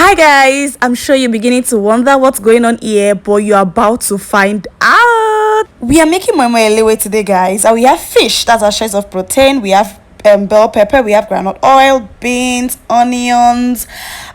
Hi guys, I'm sure you're beginning to wonder what's going on here, but you're about to find out. We are making Moi Moi Elewe today, guys, and we have fish. That's our shares of protein. We have bell pepper, we have groundnut oil, beans, onions,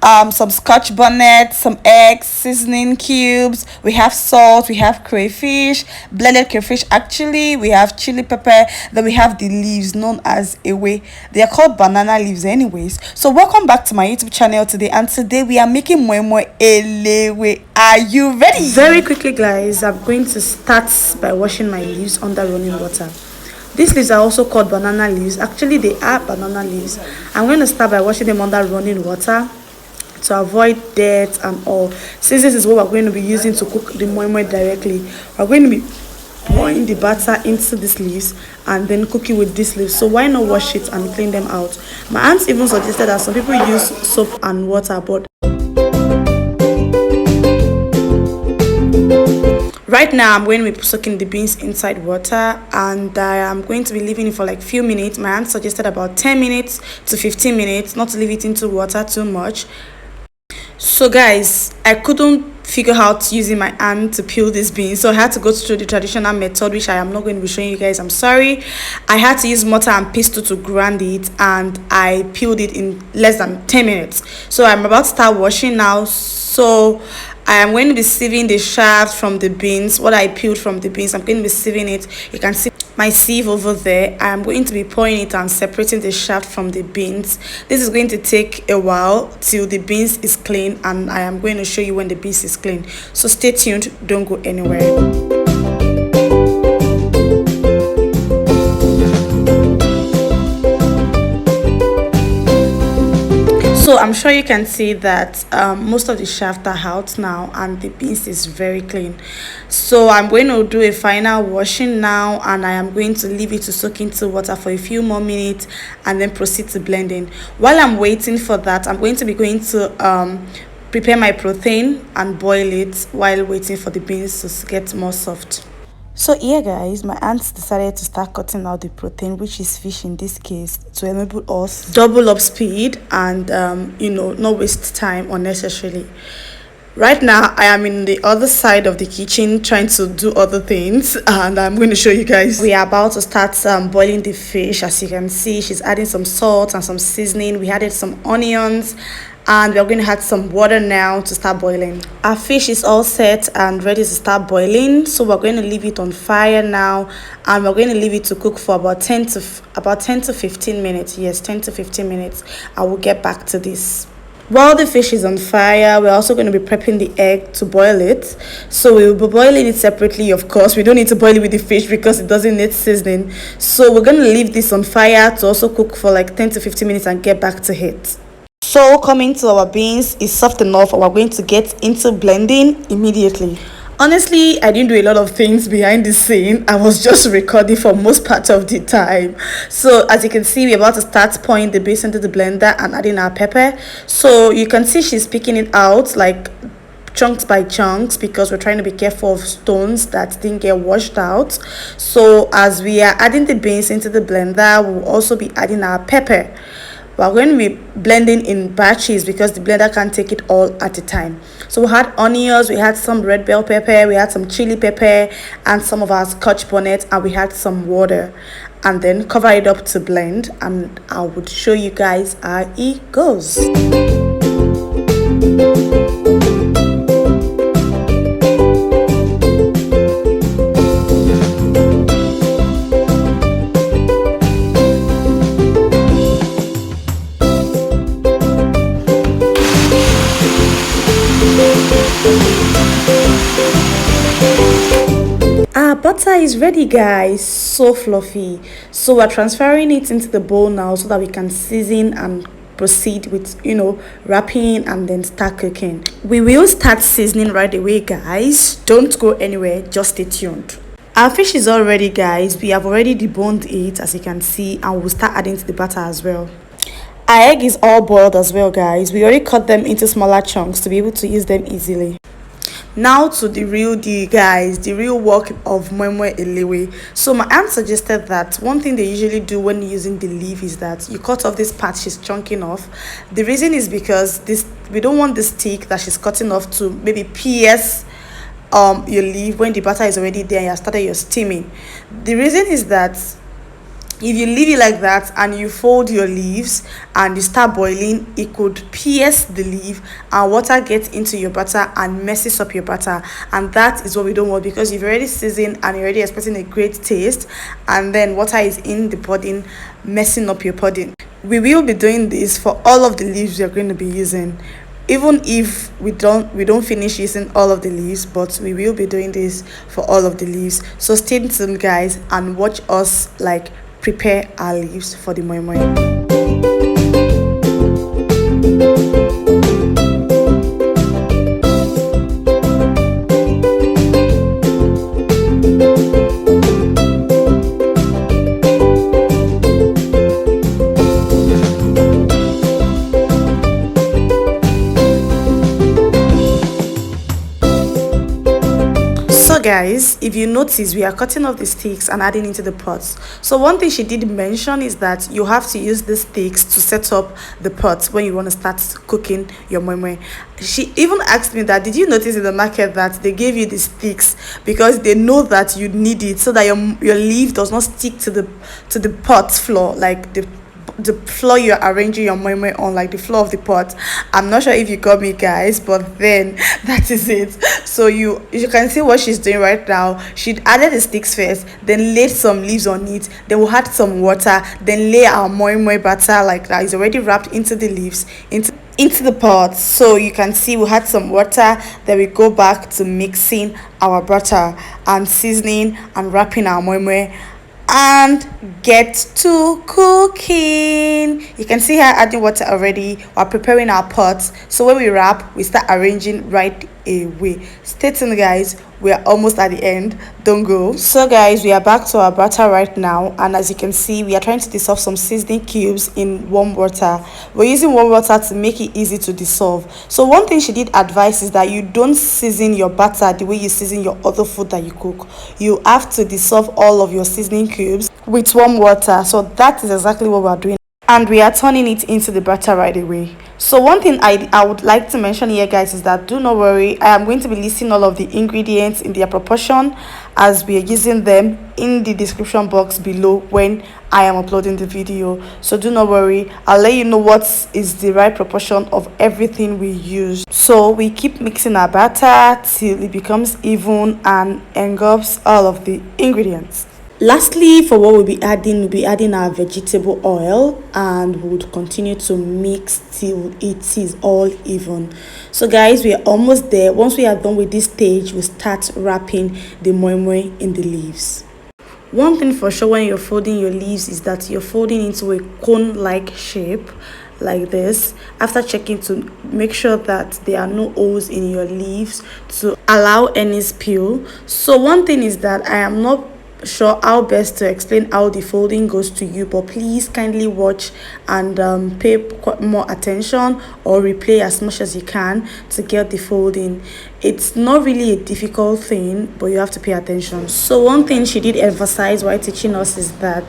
some scotch bonnets, some eggs, seasoning cubes, we have salt, we have crayfish, blended crayfish actually, we have chili pepper, then we have the leaves known as ewe. They are called banana leaves anyways. So welcome back to my YouTube channel today, and today we are making Moi Moi Elewe. Are you ready? Very quickly guys, I'm going to start by washing my leaves under running water. These leaves are also called banana leaves. Actually, they are banana leaves. I'm going to start by washing them under running water to avoid dirt and all. Since this is what we're going to be using to cook the moi moi directly, we're going to be pouring the batter into these leaves and then cooking with these leaves. So why not wash it and clean them out? My aunt even suggested that some people use soap and water, but right now I'm going to be soaking the beans inside water, and I'm going to be leaving it for like few minutes. My aunt suggested about 10 minutes to 15 minutes, not to leave it into water too much. So guys, I couldn't figure out using my hand to peel these beans, so I had to go through the traditional method, which I am not going to be showing you guys. I'm sorry. I had to use mortar and pestle to grind it, and I peeled it in less than 10 minutes. So I'm about to start washing now. So I am going to be sieving the shaft from the beans. What I peeled from the beans, I'm going to be sieving it. You can see my sieve over there. I am going to be pouring it and separating the shaft from the beans. This is going to take a while till the beans is clean, and I am going to show you when the beans is clean. So stay tuned, don't go anywhere. So I'm sure you can see that most of the shaft are out now, and the beans is very clean. So I'm going to do a final washing now, and I am going to leave it to soak into water for a few more minutes and then proceed to blending. While I'm waiting for that, I'm going to prepare my protein and boil it while waiting for the beans to get more soft. So here guys, my aunt decided to start cutting out the protein, which is fish in this case, to enable us double up speed and you know, not waste time unnecessarily. Right now I am in the other side of the kitchen trying to do other things, and I'm going to show you guys. We are about to start boiling the fish. As you can see, she's adding some salt and some seasoning. We added some onions, and we're going to add some water now to start boiling. Our fish is all set and ready to start boiling, so we're going to leave it on fire now, and we're going to leave it to cook for about 10 to 15 minutes. Yes, 10 to 15 minutes. I will get back to this. While the fish is on fire, we're also going to be prepping the egg to boil it. So we will be boiling it separately, of course. We don't need to boil it with the fish because it doesn't need seasoning. So we're going to leave this on fire to also cook for like 10 to 15 minutes and get back to it. So coming to our beans, is soft enough, and we're going to get into blending immediately. Honestly, I didn't do a lot of things behind the scene. I was just recording for most part of the time. So as you can see, we're about to start pouring the beans into the blender and adding our pepper. So you can see she's picking it out like chunks by chunks, because we're trying to be careful of stones that didn't get washed out. So as we are adding the beans into the blender, we'll also be adding our pepper. We're going to be blending in batches because the blender can't take it all at a time. So we had onions, we had some red bell pepper, we had some chili pepper, and some of our scotch bonnet, and we had some water. And then cover it up to blend, and I would show you guys how it goes. Our butter is ready guys, so fluffy. So we're transferring it into the bowl now so that we can season and proceed with, you know, wrapping and then start cooking. We will start seasoning right away guys, don't go anywhere, just stay tuned. Our fish is all ready guys. We have already deboned it, as you can see, and we'll start adding to the butter as well. Our egg is all boiled as well guys. We already cut them into smaller chunks to be able to use them easily. Now to the real deal, guys, the real work of Moi Moi Elewe. So my aunt suggested that one thing they usually do when using the leaf is that you cut off this part she's chunking off. The reason is because this we don't want the stick that she's cutting off to maybe pierce your leaf when the butter is already there and you have started your steaming. The reason is that if you leave it like that and you fold your leaves and you start boiling, it could pierce the leaf and water gets into your butter and messes up your butter, and that is what we don't want, because you've already seasoned and you're already expecting a great taste, and then water is in the pudding messing up your pudding. We will be doing this for all of the leaves we are going to be using, even if we don't finish using all of the leaves, but we will be doing this for all of the leaves. So stay tuned, guys, and watch us like prepare our leaves for the moi moi. So guys, if you notice, we are cutting off the sticks and adding into the pots. So one thing she did mention is that you have to use the sticks to set up the pots when you want to start cooking your moi moi. She even asked me that, did you notice in the market that they gave you the sticks because they know that you need it so that your leaf does not stick to the pot floor, like the floor you're arranging your moi moi on, like the floor of the pot. I'm not sure if you got me, guys, but then that is it. So you can see what she's doing right now. She added the sticks first, then laid some leaves on it, then we'll add some water, then lay our moi moi batter like that is already wrapped into the leaves into the pot. So you can see we had some water, then we go back to mixing our butter and seasoning and wrapping our moi moi and get to cooking. You can see her adding water already while preparing our pots. So when we wrap, we start arranging right away. Stay tuned, guys, we are almost at the end, don't go. So guys, we are back to our batter right now, and as you can see, we are trying to dissolve some seasoning cubes in warm water. We're using warm water to make it easy to dissolve. So one thing she did advise is that you don't season your batter the way you season your other food that you cook. You have to dissolve all of your seasoning cubes with warm water. So that is exactly what we're doing, and we are turning it into the batter right away. So one thing I would like to mention here, guys, is that do not worry, I am going to be listing all of the ingredients in their proportion as we are using them in the description box below when I am uploading the video. So do not worry, I'll let you know what is the right proportion of everything we use. So we keep mixing our batter till it becomes even and engulfs all of the ingredients. Lastly, for what we'll be adding our vegetable oil, and we'll continue to mix till it is all even. So guys, we are almost there. Once we are done with this stage, we'll start wrapping the moi moi in the leaves. One thing for sure when you're folding your leaves is that you're folding into a cone-like shape like this, after checking to make sure that there are no holes in your leaves to allow any spill. So one thing is that I am not sure how best to explain how the folding goes to you, but please kindly watch and pay more attention or replay as much as you can to get the folding. It's not really a difficult thing, but you have to pay attention. So one thing she did emphasize while teaching us is that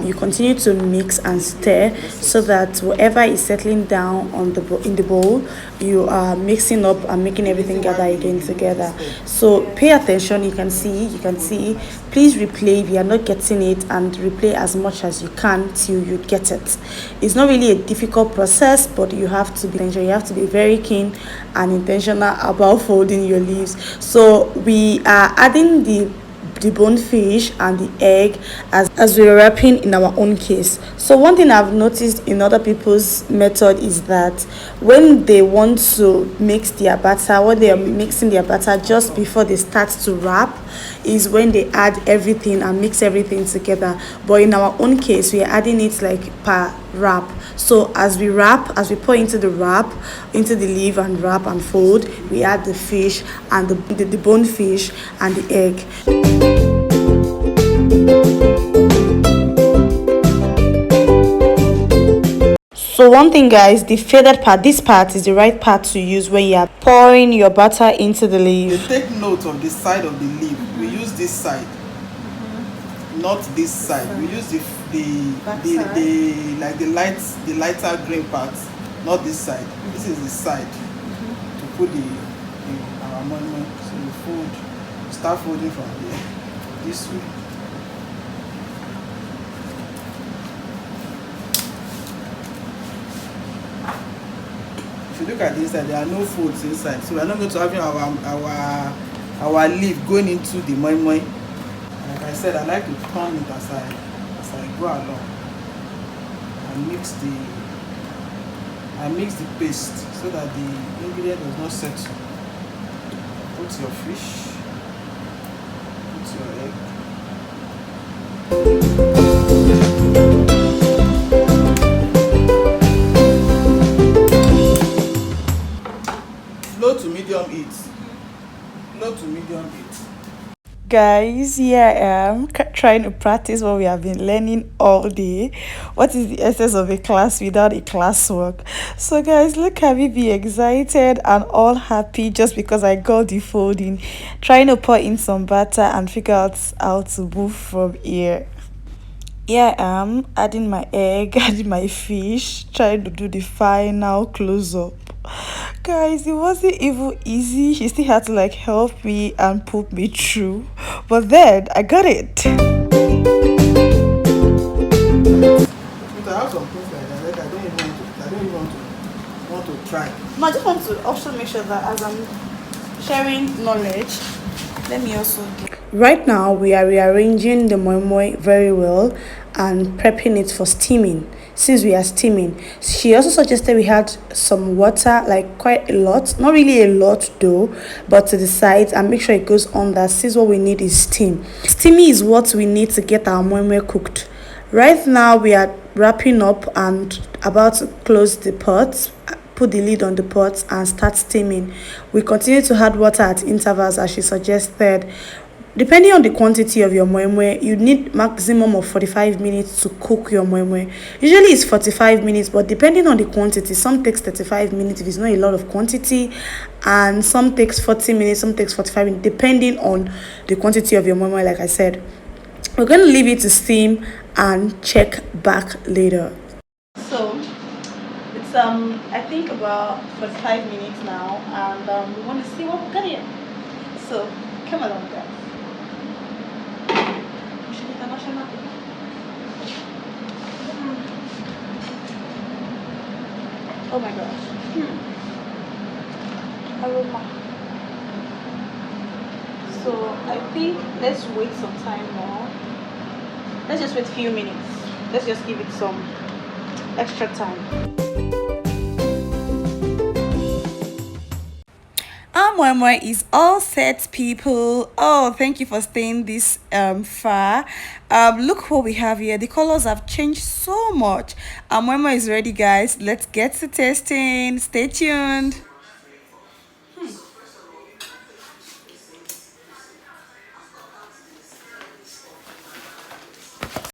you continue to mix and stir so that whatever is settling down on in the bowl, you are mixing up and making everything gather again together. So pay attention. You can see, please replay if you are not getting it, and replay as much as you can till you get it. It's not really a difficult process, but you have to be very keen and intentional about folding your leaves. So we are adding the bonefish and the egg as we're wrapping in our own case. So one thing I've noticed in other people's method is that when they want to mix their batter, when they are mixing their batter just before they start to wrap, is when they add everything and mix everything together. But in our own case, we are adding it like per wrap. So as we pour into the leaf and wrap and fold, we add the fish and the bone fish and the egg. So one thing guys, the feathered part, this part is the right part to use when you are pouring your butter into the leaf. Take note of the side of the leaf. We use this side, not this side. We use the like the lighter green part, not this side. This is the side to put our moi. So we start folding from here this way. If you look at this side, there are no folds inside, so we are not going to have our leaf going into the moi moi. Like I said, I like to turn it as I go along. I mix the paste so that the ingredient does not settle. Put your fish, put your egg. Low to medium heat. Low to medium heat. Guys, here I am trying to practice what we have been learning all day. What is the essence of a class without a classwork? So guys, look at me be excited and all happy just because I got the folding, trying to pour in some butter and figure out how to move from here. Here I am adding my egg, adding my fish, trying to do the final close-up. Guys, it wasn't even easy. She still had to like help me and put me through, but then I got it. But I have some things like that. I don't even want to try. No, I just want to also make sure that as I'm sharing knowledge, let me also do. Right now we are rearranging the moi moi very well and prepping it for steaming. Since we are steaming, she also suggested we had some water, like quite a lot, not really a lot though, but to the sides, and make sure it goes on that. Since what we need is steam. Steaming is what we need to get our moi moi cooked. Right now we are wrapping up and about to close the pot, put the lid on the pot and start steaming. We continue to add water at intervals as she suggested. Depending on the quantity of your moi moi, you need maximum of 45 minutes to cook your moi moi. Usually it's 45 minutes, but depending on the quantity, some takes 35 minutes if it's not a lot of quantity, and some takes 40 minutes, some takes 45 minutes, depending on the quantity of your moi moi, like I said. We're going to leave it to steam and check back later. So it's I think about 45 minutes now, and we want to see what we got here. So come along guys. Oh my gosh. Aroma. So I think let's wait some time more. Let's just wait a few minutes. Let's just give it some extra time. Our moi moi is all set, people. Oh, thank you for staying this far. Look what we have here. The colors have changed so much. Our moi moi is ready, guys. Let's get to tasting. Stay tuned.